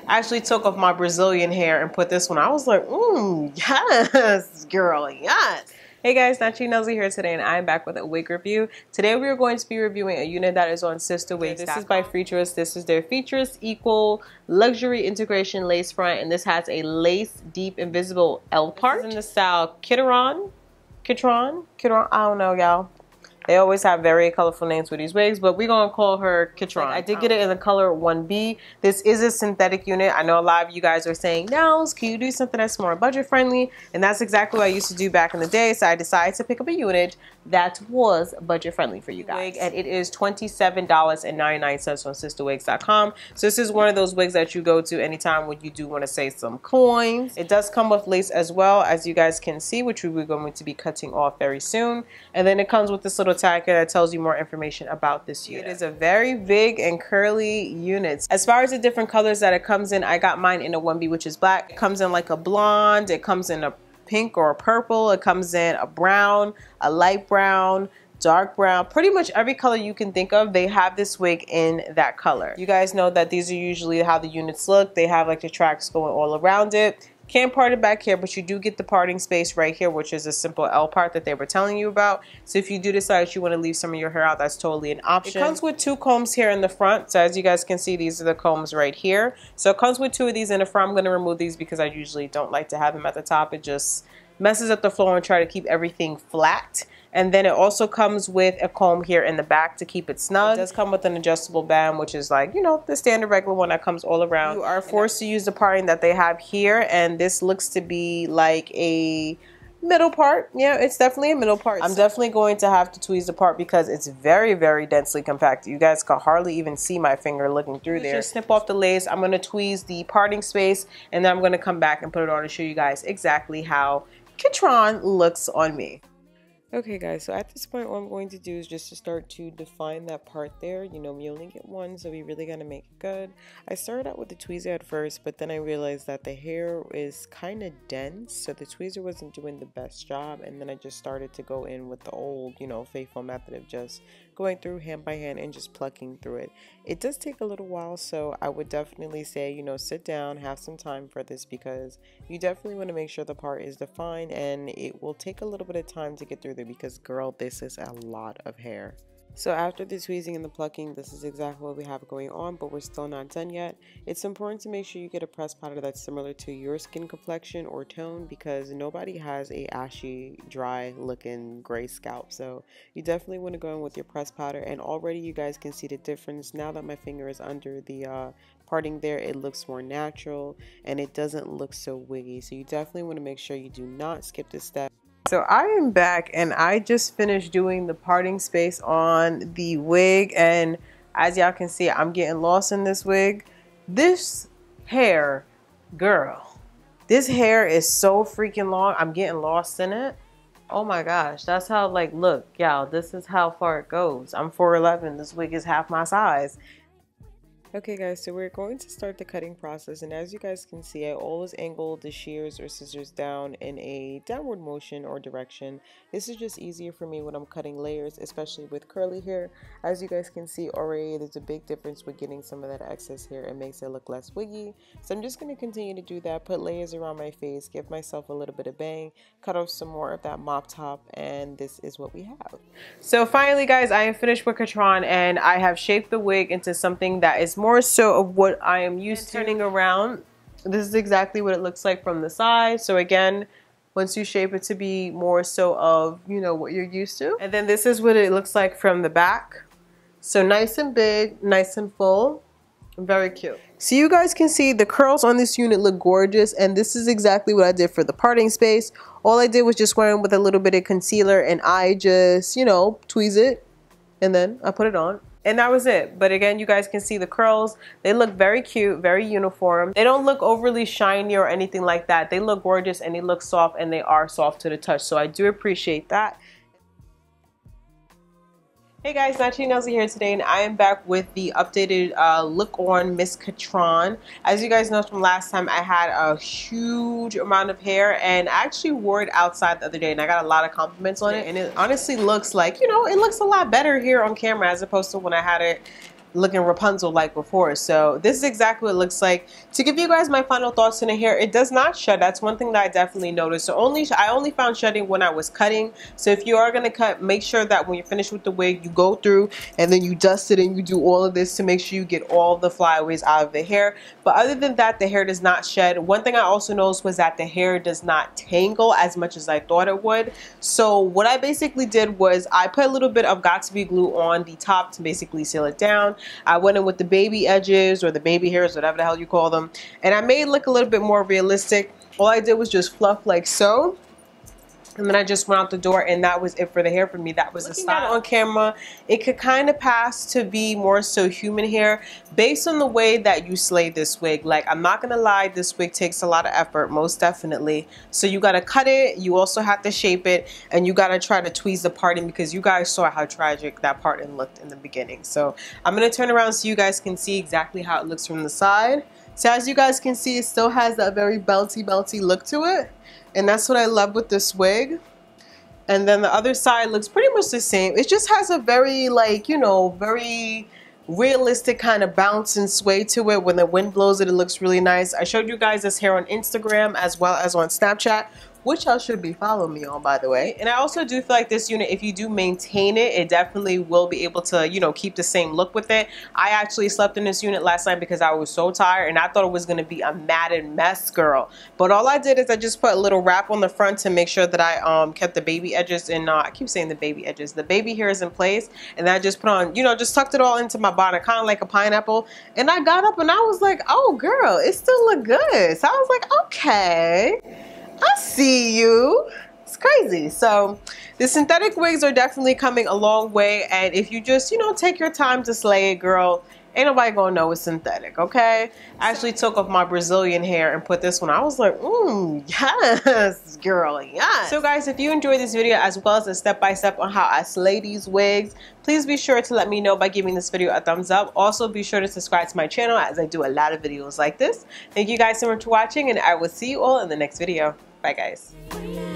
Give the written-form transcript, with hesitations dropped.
I actually took off my Brazilian hair and put this one. I was like, yes, girl, yes. Hey guys, NaturallyNellzy here today, and I'm back with a wig review. Today we are going to be reviewing a unit that is on Sister Wigs. This is by FREETRESS. This is their FREETRESS Equal Luxury Integration Lace Front, and this has a lace deep invisible L part. This is in the style Kitron, I don't know, y'all. They always have very colorful names for these wigs, but we're going to call her Kitron. I did get it in the color 1B. This is a synthetic unit. I know a lot of you guys are saying, Nels, can you do something that's more budget friendly? And that's exactly what I used to do back in the day. So I decided to pick up a unit that was budget friendly for you guys. And it is $27.99 on sisterwigs.com. So this is one of those wigs that you go to anytime when you do want to save some coins. It does come with lace as well, as you guys can see, which we're going to be cutting off very soon. And then it comes with this little tag here that tells you more information about this unit. It is a very big and curly unit. As far as the different colors that it comes in, I got mine in a 1B, which is black. It comes in like a blonde, it comes in a pink or a purple, it comes in a brown, a light brown, dark brown, pretty much every color you can think of. They have this wig in that color. You guys know that these are usually how the units look. They have like the tracks going all around it. Can't part it back here, but you do get the parting space right here, which is a simple L part that they were telling you about. So if you do decide you want to leave some of your hair out, that's totally an option. It comes with 2 combs here in the front. So as you guys can see, these are the combs right here. So it comes with 2 of these in the front. I'm going to remove these because I usually don't like to have them at the top. It just messes up the flow and try to keep everything flat. And then it also comes with a comb here in the back to keep it snug. It does come with an adjustable band, which is like, you know, the standard regular one that comes all around. You are forced to use the parting that they have here, and this looks to be like a middle part. Yeah, it's definitely a middle part. I'm definitely going to have to tweeze the part because it's very, very densely compacted. You guys can hardly even see my finger looking through there. Just snip off the lace. I'm going to tweeze the parting space, and then I'm going to come back and put it on and show you guys exactly how Kitron looks on me. Okay guys, so at this point what I'm going to do is just to start to define that part there. You know, we only get one, so we really gotta make it good. I started out with the tweezer at first, but then I realized that the hair is kind of dense, so the tweezer wasn't doing the best job, and then I just started to go in with the old, you know, faithful method of just going through hand by hand and just plucking through it. It does take a little while, so I would definitely say, you know, sit down, have some time for this, because you definitely want to make sure the part is defined, and it will take a little bit of time to get through there because, girl, this is a lot of hair. So after the tweezing and the plucking, this is exactly what we have going on, but we're still not done yet. It's important to make sure you get a press powder that's similar to your skin complexion or tone, because nobody has a ashy, dry looking gray scalp. So you definitely want to go in with your press powder, and already you guys can see the difference. Now that my finger is under the parting there, it looks more natural and it doesn't look so wiggy. So you definitely want to make sure you do not skip this step. So I am back, and I just finished doing the parting space on the wig, and as y'all can see, I'm getting lost in this wig. This hair, girl, this hair is so freaking long. I'm getting lost in it. Oh my gosh, that's how, like, look, y'all, this is how far it goes. I'm 4'11", this wig is half my size. Okay guys, so we're going to start the cutting process, and as you guys can see, I always angle the shears or scissors down in a downward motion or direction. This is just easier for me when I'm cutting layers, especially with curly hair. As you guys can see already, there's a big difference with getting some of that excess hair. It makes it look less wiggy. So I'm just going to continue to do that, put layers around my face, give myself a little bit of bang, cut off some more of that mop top, and this is what we have. So finally guys, I am finished with Kitron, and I have shaped the wig into something that is more so of what I am used to. Turning around, this is exactly what it looks like from the side. So again, once you shape it to be more so of, you know, what you're used to. And then this is what it looks like from the back. So nice and big, nice and full, very cute. So you guys can see the curls on this unit look gorgeous, and this is exactly what I did for the parting space. All I did was just wear it with a little bit of concealer, and I just, you know, tweeze it, and then I put it on. And that was it. But again, you guys can see the curls. They look very cute, very uniform. They don't look overly shiny or anything like that. They look gorgeous, and they look soft, and they are soft to the touch. So I do appreciate that. Hey guys, NaturallyNellzy here today, and I am back with the updated look on Miss Kitron. As you guys know from last time, I had a huge amount of hair, and I actually wore it outside the other day, and I got a lot of compliments on it, and it honestly looks like, you know, it looks a lot better here on camera as opposed to when I had it looking Rapunzel like before. So this is exactly what it looks like. To give you guys my final thoughts on the hair, it does not shed. That's one thing that I definitely noticed. So I only found shedding when I was cutting. So if you are going to cut, make sure that when you're finished with the wig, you go through and then you dust it and you do all of this to make sure you get all the flyaways out of the hair. But other than that, the hair does not shed. One thing I also noticed was that the hair does not tangle as much as I thought it would. So what I basically did was I put a little bit of Got2b glue on the top to basically seal it down. I went in with the baby edges or the baby hairs, whatever the hell you call them, and I made it look a little bit more realistic. All I did was just fluff like so. And then I just went out the door, and that was it for the hair for me. That was the style. On camera, it could kind of pass to be more so human hair based on the way that you slay this wig. Like, I'm not going to lie, this wig takes a lot of effort, most definitely. So you got to cut it, you also have to shape it, and you got to try to tweeze the parting because you guys saw how tragic that parting looked in the beginning. So I'm going to turn around so you guys can see exactly how it looks from the side. So as you guys can see, it still has that very belty look to it. And that's what I love with this wig. And then the other side looks pretty much the same. It just has a very, like, you know, very realistic kind of bounce and sway to it. When the wind blows it, it looks really nice. I showed you guys this hair on Instagram as well as on Snapchat, which y'all should be following me on, by the way. And I also do feel like this unit, if you do maintain it, it definitely will be able to, you know, keep the same look with it. I actually slept in this unit last night because I was so tired and I thought it was going to be a matted mess, girl. But all I did is I just put a little wrap on the front to make sure that I kept the baby edges in, I keep saying the baby edges, the baby hairs in place. And then I just put on, you know, just tucked it all into my bonnet, kind of like a pineapple. And I got up and I was like, oh girl, it still look good. So I was like, okay, I see you. It's crazy. So the synthetic wigs are definitely coming a long way, and if you just, you know, take your time to slay it, girl, ain't nobody gonna know it's synthetic, okay? I actually took off my Brazilian hair and put this one. I was like, yes, girl, yes. So guys, if you enjoyed this video as well as a step-by-step on how I slay these wigs, please be sure to let me know by giving this video a thumbs up. Also, be sure to subscribe to my channel as I do a lot of videos like this. Thank you guys so much for watching, and I will see you all in the next video. Bye, guys.